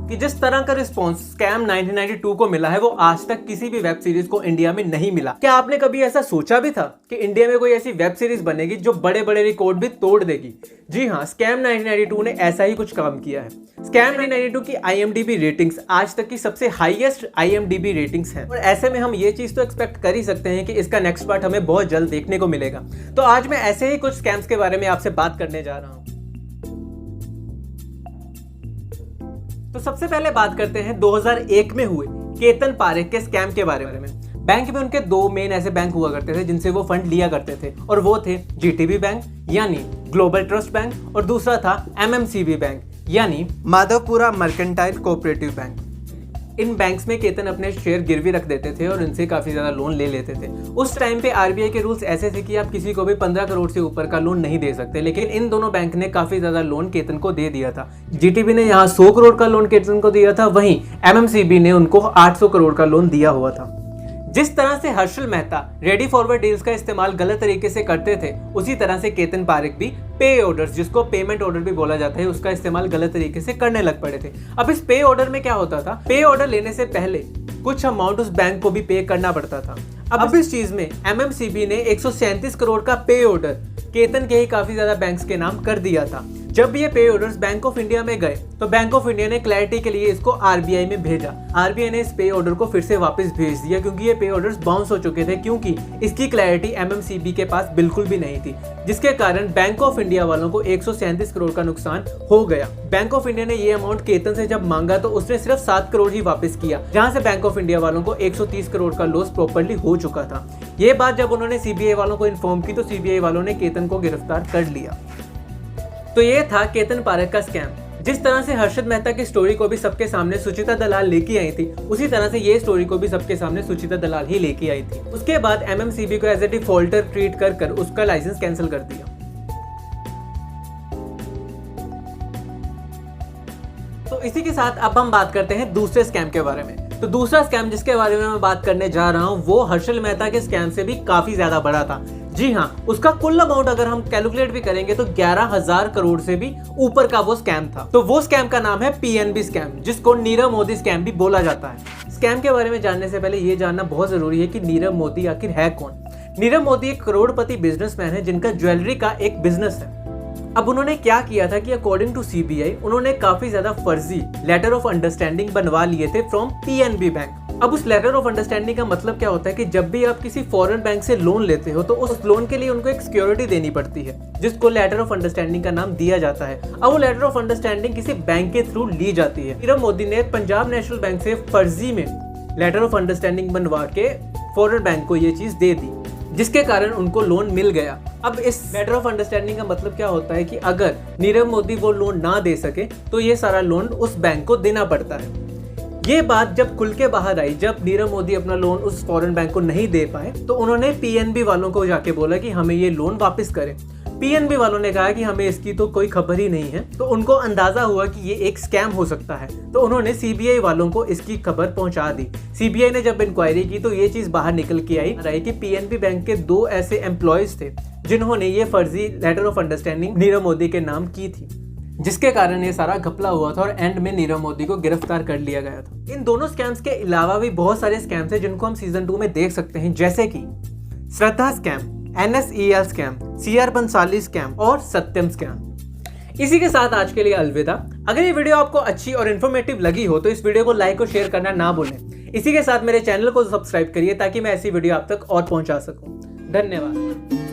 कि जिस तरह का रिस्पॉन्स स्कैम 1992 को मिला है वो आज तक किसी भी वेब सीरीज को इंडिया में नहीं मिला। क्या आपने कभी ऐसा सोचा भी था कि इंडिया में कोई ऐसी वेब सीरीज बनेगी जो बड़े बड़े रिकॉर्ड भी तोड़ देगी? जी हाँ, स्कैम 1992 ने ऐसा ही कुछ काम किया है। स्कैम 1992 की IMDb रेटिंग्स आज तक की सबसे हाईएस्ट IMDb रेटिंग्स हैं और ऐसे में हम ये चीज तो एक्सपेक्ट कर ही सकते हैं कि इसका नेक्स्ट पार्ट हमें बहुत जल्द देखने को मिलेगा। तो आज मैं ऐसे ही कुछ स्कैम्स के बारे में आपसे बात करने जा रहा हूँ। तो सबसे पहले बात करते हैं 2001 में हुए केतन पारेख के स्कैम के बारे में। बैंक में उनके दो मेन ऐसे बैंक हुआ करते थे जिनसे वो फंड लिया करते थे और वो थे GTB बैंक यानी ग्लोबल ट्रस्ट बैंक और दूसरा था MMCB बैंक यानी माधवपुरा मर्केंटाइल कोऑपरेटिव बैंक। इन बैंक्स में केतन अपने शेयर गिरवी रख देते थे और इनसे काफी ज्यादा लोन ले लेते थे। उस टाइम पे RBI के रूल्स ऐसे थे कि आप किसी को भी 15 करोड़ से ऊपर का लोन नहीं दे सकते, लेकिन इन दोनों बैंक ने काफी ज्यादा लोन केतन को दे दिया था। GTB ने यहाँ 100 करोड़ का लोन केतन को दिया था, वहीं MMCB ने उनको 800 करोड़ का लोन दिया हुआ था। जिस तरह से Harshal Mehta ready forward deals का इस्तेमाल गलत तरीके से करते थे, उसी तरह से केतन पारेख भी पे ऑर्डर्स, जिसको पेमेंट ऑर्डर भी बोला जाता है, उसका इस्तेमाल गलत तरीके से करने लग पड़े थे। अब इस पे ऑर्डर में क्या होता था, पे ऑर्डर लेने से पहले कुछ अमाउंट उस बैंक को भी पे करना पड़ता था। अब इस चीज में MMCB ने 137 करोड़ का पे ऑर्डर केतन के ही काफी ज्यादा बैंक्स के नाम कर दिया था। जब ये पे ऑर्डर्स बैंक ऑफ इंडिया में गए तो बैंक ऑफ इंडिया ने क्लैरिटी के लिए इसको RBI में भेजा। RBI ने इस पे ऑर्डर को फिर से वापस भेज दिया क्योंकि ये पे ऑर्डर्स बाउंस हो चुके थे, क्योंकि इसकी क्लैरिटी MMCB के पास बिल्कुल भी नहीं थी, जिसके कारण बैंक ऑफ इंडिया वालों को 137 करोड़ का नुकसान हो गया। बैंक ऑफ इंडिया ने ये अमाउंट केतन से जब मांगा तो उसने सिर्फ 7 करोड़ ही वापस किया, जहां से बैंक ऑफ इंडिया वालों को 130 करोड़ का लॉस प्रॉपर्ली हो चुका था। ये बात जब उन्होंने CBI वालों को इन्फॉर्म की तो CBI वालों ने केतन को गिरफ्तार कर लिया। तो ये था केतन पारेख का स्कैम। जिस तरह से हर्षद मेहता की स्टोरी को भी सबके सामने सुचिता दलाल लेके आई थी, उसी तरह से ये स्टोरी को भी सबके सामने सुचिता दलाल ही लेके आई थी। उसके बाद MMCB को एज ए डिफॉल्टर ट्रीट कर उसका लाइसेंस कैंसिल कर दिया। तो इसी के साथ अब हम बात करते हैं दूसरे स्कैम के बारे में। तो दूसरा स्कैम जिसके बारे में मैं बात करने जा रहा हूं वो हर्षल मेहता के स्कैम से भी काफी ज्यादा बड़ा था। जी हाँ, उसका कुल अमाउंट अगर हम कैलकुलेट भी करेंगे तो 11,000 करोड़ से भी ऊपर का वो स्कैम था। तो वो स्कैम का नाम है PNB स्कैम, जिसको नीरव मोदी स्कैम भी बोला जाता है। स्कैम के बारे में जानने से पहले ये जानना बहुत जरूरी है कि नीरव मोदी आखिर है कौन। नीरव मोदी एक करोड़पति बिजनेसमैन है जिनका ज्वेलरी का एक बिजनेस है। अब उन्होंने क्या किया था कि अकॉर्डिंग टू CBI उन्होंने काफी ज्यादा फर्जी लेटर ऑफ अंडरस्टैंडिंग बनवा लिए थे फ्रॉम PNB बैंक। अब उस लेटर ऑफ अंडरस्टैंडिंग का मतलब क्या होता है कि जब भी आप किसी फॉरेन बैंक से लोन लेते हो तो उस लोन के लिए उनको एक सिक्योरिटी देनी पड़ती है, जिसको लेटर ऑफ अंडरस्टैंडिंग का नाम दिया जाता है। अब वो लेटर ऑफ अंडरस्टैंडिंग किसी बैंक के थ्रू ली जाती है। नीरव मोदी ने पंजाब नेशनल बैंक से फर्जी में लेटर ऑफ अंडरस्टैंडिंग बनवा के फॉरेन बैंक को ये चीज दे दी, जिसके कारण उनको लोन मिल गया। अब इस लेटर ऑफ अंडरस्टैंडिंग का मतलब क्या होता है कि अगर नीरव मोदी वो लोन ना दे सके तो ये सारा लोन उस बैंक को देना पड़ता है। ये बात जब खुल के बाहर आई, जब नीरव मोदी अपना लोन उस फॉरेन बैंक को नहीं दे पाए तो उन्होंने PNB वालों को जाके बोला कि हमें ये लोन वापस करें। PNB वालों ने कहा कि हमें इसकी तो कोई खबर ही नहीं है। तो उनको अंदाजा हुआ कि ये एक स्कैम हो सकता है, तो उन्होंने CBI वालों को इसकी खबर पहुंचा दी। CBI ने जब इंक्वायरी की तो ये चीज बाहर निकल के आई कि PNB बैंक के 2 ऐसे एम्प्लॉयज थे जिन्होंने ये फर्जी letter of understanding Nirav Modi के नाम की थी, जिसके कारण ये सारा घपला हुआ था और एंड में नीरव मोदी को गिरफ्तार कर लिया गया था। इन दोनों स्कैम्स के अलावा भी बहुत सारे स्कैम्स हैं जिनको हम सीजन 2 में देख सकते हैं, जैसे कि Shraddha scam, NSEL scam, CR Bhansali scam और सत्यम स्कैम। इसी के साथ आज के लिए अलविदा। अगर ये वीडियो आपको अच्छी और इन्फॉर्मेटिव लगी हो तो इस वीडियो को लाइक और शेयर करना ना भूलें। इसी के साथ मेरे चैनल को सब्सक्राइब करिए ताकि मैं ऐसी वीडियो आप तक और पहुंचा सकूं। धन्यवाद।